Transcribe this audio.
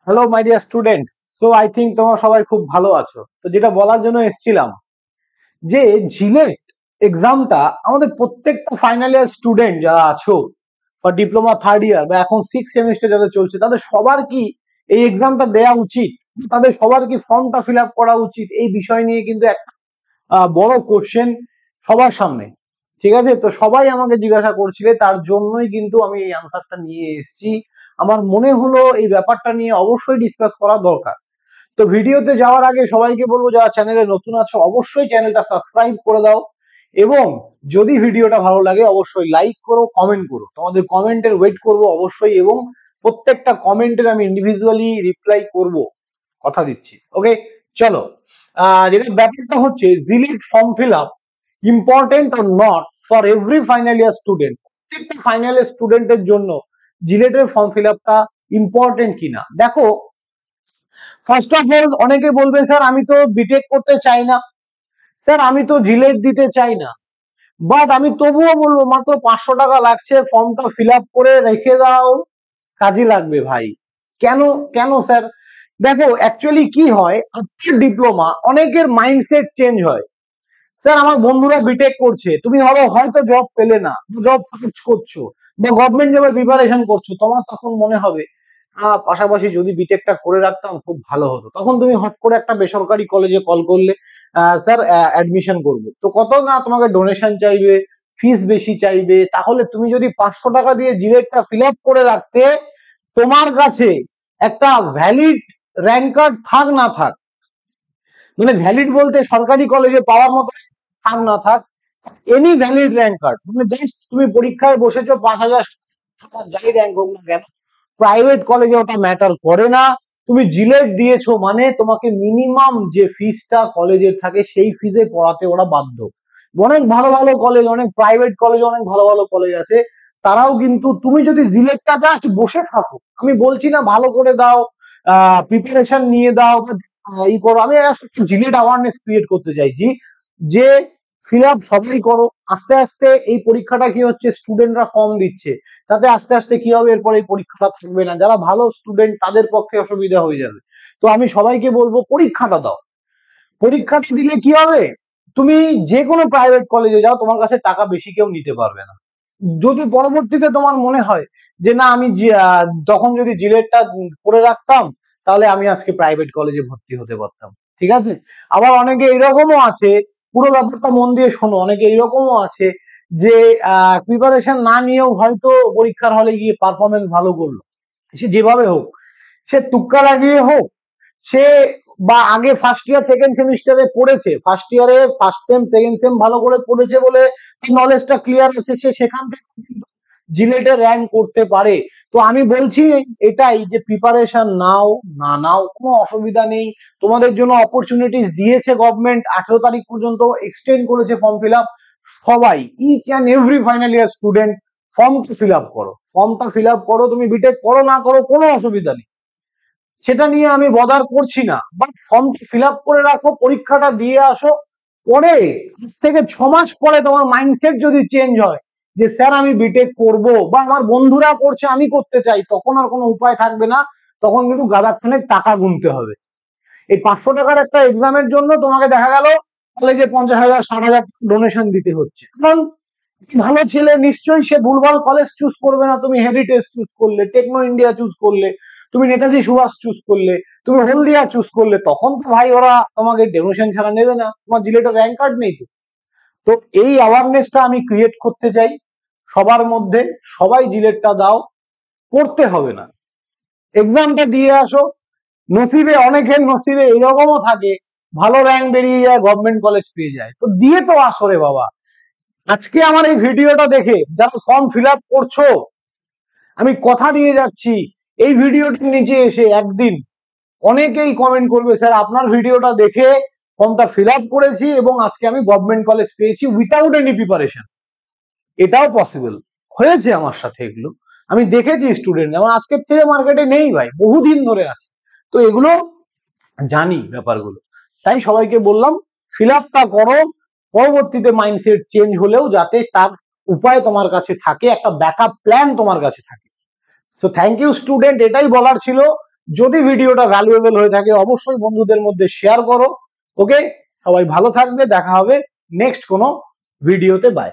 Hello my dear student. So I think তোমরা সবাই খুব ভালো আছো। তো যেটা বলার জন্য এসেছিলাম যে জিলেট এক্সামটা আমাদের প্রত্যেকটা ফাইনাল ইয়ার স্টুডেন্ট যারা আছো ফর ডিপ্লোমা থার্ড ইয়ার বা এখন সিক্স সেমিস্টার যাদের চলছে তাদের সবার কি এই এক্সামটা দেওয়া উচিত, তাদের সবার কি ফর্মটা ফিল আপ করা উচিত, এই বিষয় নিয়ে কিন্তু একটা বড় কোশ্চেন সবার সামনে। ঠিক আছে, তো সবাই আমাকে জিজ্ঞাসা করছিলে, তার জন্যই কিন্তু আমি এই আনসারটা নিয়ে এসেছি। আমার মনে হলো এই ব্যাপারটা নিয়ে অবশ্যই ডিসকাস করা দরকার। তো ভিডিওতে যাওয়ার আগে সবাইকে বলবো যারা চ্যানেলে নতুন আছো অবশ্যই চ্যানেলটা সাবস্ক্রাইব করে দাও, এবং যদি ভিডিওটা ভালো লাগে অবশ্যই লাইক করো, কমেন্ট করো। তোমাদের কমেন্টের ওয়েট করব অবশ্যই, এবং প্রত্যেকটা কমেন্টের আমি ইন্ডিভিজুয়ালি রিপ্লাই করব, কথা দিচ্ছি। ওকে, চলো। যেটা ব্যাপারটা হচ্ছে JELET form fill up important or not for every final year student. প্রত্যেকটা ফাইনাল ইয়ার স্টুডেন্টের জন্য জিলেটের ফর্ম ফিল আপটা ইম্পর্টেন্ট কিনা দেখো। ফার্স্ট অফ অল অনেকে বলবে স্যার আমি তো বিটেক করতে চাই না, স্যার আমি তো জিলেট দিতে চাই না, বাট আমি তবুও বলবো মাত্র 500 টাকা লাগছে, ফর্মটা ফিল আপ করে রেখে দাও, কাজে লাগবে ভাই। কেন? কেন স্যার? দেখো অ্যাকচুয়ালি কি হয়, আফটার ডিপ্লোমা অনেকের মাইন্ডসেট চেঞ্জ হয়। স্যার আমার বন্ধুরা বিটেক করছে, তুমি ধরো হয়তো জব পেলে না, জব সার্চ করছো বা গভর্নমেন্ট জবের প্রিপারেশন করছো, তোমার তখন মনে হবে পাশাপাশি যদি বিটেকটা করে রাখতাম খুব ভালো হতো। তখন তুমি হট করে একটা বেসরকারি কলেজে কল করলে, স্যার অ্যাডমিশন করবো, তো কত না তোমাকে ডোনেশন চাইবে, ফিস বেশি চাইবে। তাহলে তুমি যদি 500 টাকা দিয়ে জিলেটটা ফিল আপ করে রাখতে, তোমার কাছে একটা ভ্যালিড র্যাঙ্ক কার্ড থাক না থাক, মানে ভ্যালিড বলতে সরকারি কলেজে পাওয়ার মতো থাক না থাক, এনি ভ্যালিড র্যাঙ্ক কার্ড, মানে জাস্ট তুমি পরীক্ষায় বসেছো 5,000 যাই র্যাঙ্ক হোক না কেন, প্রাইভেট কলেজে ওটা ম্যাটার করে না। তুমি জিলেট দিয়েছো মানে তোমাকে মিনিমাম যে ফিসটা কলেজের থাকে সেই ফিসে পড়াতে ওরা বাধ্য। অনেক ভালো ভালো কলেজ, অনেক প্রাইভেট কলেজ, অনেক ভালো ভালো কলেজ আছে, তারাও কিন্তু তুমি যদি জিলেটটা জাস্ট বসে থাকো, আমি বলছি না ভালো করে দাও, প্রিপারেশন নিয়ে দাও বা ই করো, আমি জিলেট অ্যাওয়ারনেস ক্রিয়েট করতে চাইছি যে ফিল আপ সবাই করো। আস্তে আস্তে এই পরীক্ষাটা কি হচ্ছে, স্টুডেন্টরা কম দিচ্ছে, তাতে আস্তে আস্তে কি হবে, এরপর এই পরীক্ষাটা থাকবে না, যারা ভালো স্টুডেন্ট তাদের পক্ষে অসুবিধা হয়ে যাবে। তো আমি সবাইকে বলবো পরীক্ষাটা দাও। পরীক্ষাটা দিলে কি হবে, তুমি যে কোনো প্রাইভেট কলেজে যাও, তোমার কাছে টাকা বেশি কেউ নিতে পারবে না। যদি পরবর্তীতে তোমার মনে হয় যে না আমি তখন যদি জিলেটটা করে রাখতাম তাহলে আমি আজকে প্রাইভেট কলেজে ভর্তি হতে পারতাম। ঠিক আছে, আবার অনেকে এইরকমও আছে, পুরো ব্যাপারটা মন দিয়ে শোনো, অনেকে এইরকমও আছে যে প্রিপারেশন না নিয়েও হয়তো পরীক্ষার হলে গিয়ে পারফরমেন্স ভালো করলো, সে যেভাবে হোক, সে তুক্কা লাগিয়ে হোক, সে বা আগে ফার্স্ট ইয়ার সেকেন্ড সেমিস্টারে পড়েছে, ফার্স্ট ইয়ারে ফার্স্ট সেম সেকেন্ড সেম ভালো করে পড়েছে বলে নলেজটা ক্লিয়ার আছে, সে সেখান থেকে জিলেটে র্যাঙ্ক করতে পারে। তো আমি বলছি এটাই যে প্রিপারেশন নাও, না নাও কোনো অসুবিধা নেই। তোমাদের জন্য অপরচুনিটিস দিয়েছে গভর্নমেন্ট, 18 তারিখ পর্যন্ত এক্সটেন্ড করেছে ফর্ম ফিল আপ। সবাই each and every final year student ফর্মটা ফিল আপ করো, ফর্মটা ফিল আপ করো, তুমি বিটেক করো না করো কোনো অসুবিধা নেই, সেটা নিয়ে আমি বদার করছি না, বাট ফর্মটি ফিল আপ করে রাখো, পরীক্ষাটা দিয়ে আসো। পরে আজ থেকে 6 মাস পরে তোমার মাইন্ডসেট যদি চেঞ্জ হয় যে স্যার আমি বিটেক করব বা আমার বন্ধুরা করছে আমি করতে চাই, তখন আর কোনো উপায় থাকবে না, তখন কিন্তু গাদাখানেক টাকা গুনতে হবে। এই 500 টাকার একটা এক্সামের জন্য তোমাকে দেখা গেল কলেজে 50,000 60,000 ডোনেশন দিতে হচ্ছে। কারণ ভালো ছেলে নিশ্চয়ই সে ভুলভাল কলেজ চুজ করবে না, তুমি হেরিটেজ চুজ করলে, টেকনো ইন্ডিয়া চুজ করলে, তুমি নেতাজি সুভাষ চুজ করলে, তুমি হলদিয়া চুজ করলে, তখন তো ভাই ওরা তোমাকে ডোনেশন ছাড়া নেবে না, তোমার জিলেটের র্যাঙ্ক কার্ড নেই তো। তো এই অ্যাওয়ারনেসটা আমি ক্রিয়েট করতে চাই সবার মধ্যে, সবাই জিলেটটা দাও, পড়তে হবে না, এক্সামটা দিয়ে আসো। নসিবে, অনেকের নসিবে এরকমও থাকে ভালো র্যাঙ্ক বেরিয়ে যায়, গভর্নমেন্ট কলেজ পেয়ে যায়, তো দিয়ে তো আসো রে বাবা। আজকে আমার এই ভিডিওটা দেখে যারা ফর্ম ফিল আপ করছো, আমি কথা দিয়ে যাচ্ছি এই ভিডিওটির নিচে এসে একদিন অনেকেই কমেন্ট করবে স্যার আপনার ভিডিওটা দেখে ফর্মটা ফিল আপ করেছি এবং আজকে আমি গভর্নমেন্ট কলেজ পেয়েছি উইথাউট এনি প্রিপারেশন। এটাও পসিবল হয়েছে আমার সাথে, এগুলো আমি দেখেছি স্টুডেন্ট, যেমন আজকের থেকে মার্কেটে নেই ভাই, বহুদিন ধরে আছে, তো এগুলো জানি ব্যাপারগুলো। তাই সবাইকে বললাম ফিল আপটা করো, পরবর্তীতে মাইন্ডসেট চেঞ্জ হলেও যাতে তার উপায় তোমার কাছে থাকে, একটা ব্যাকআপ প্ল্যান তোমার কাছে থাকে। সো থ্যাংক ইউ স্টুডেন্ট, এটাই বলার ছিল যদি ভিডিওটা ভ্যালুয়েবল হয়ে থাকে অবশ্যই বন্ধুদের মধ্যে শেয়ার করো। ওকে, সবাই ভালো থাকবে, দেখা হবে নেক্সট কোনো ভিডিওতে। বাই।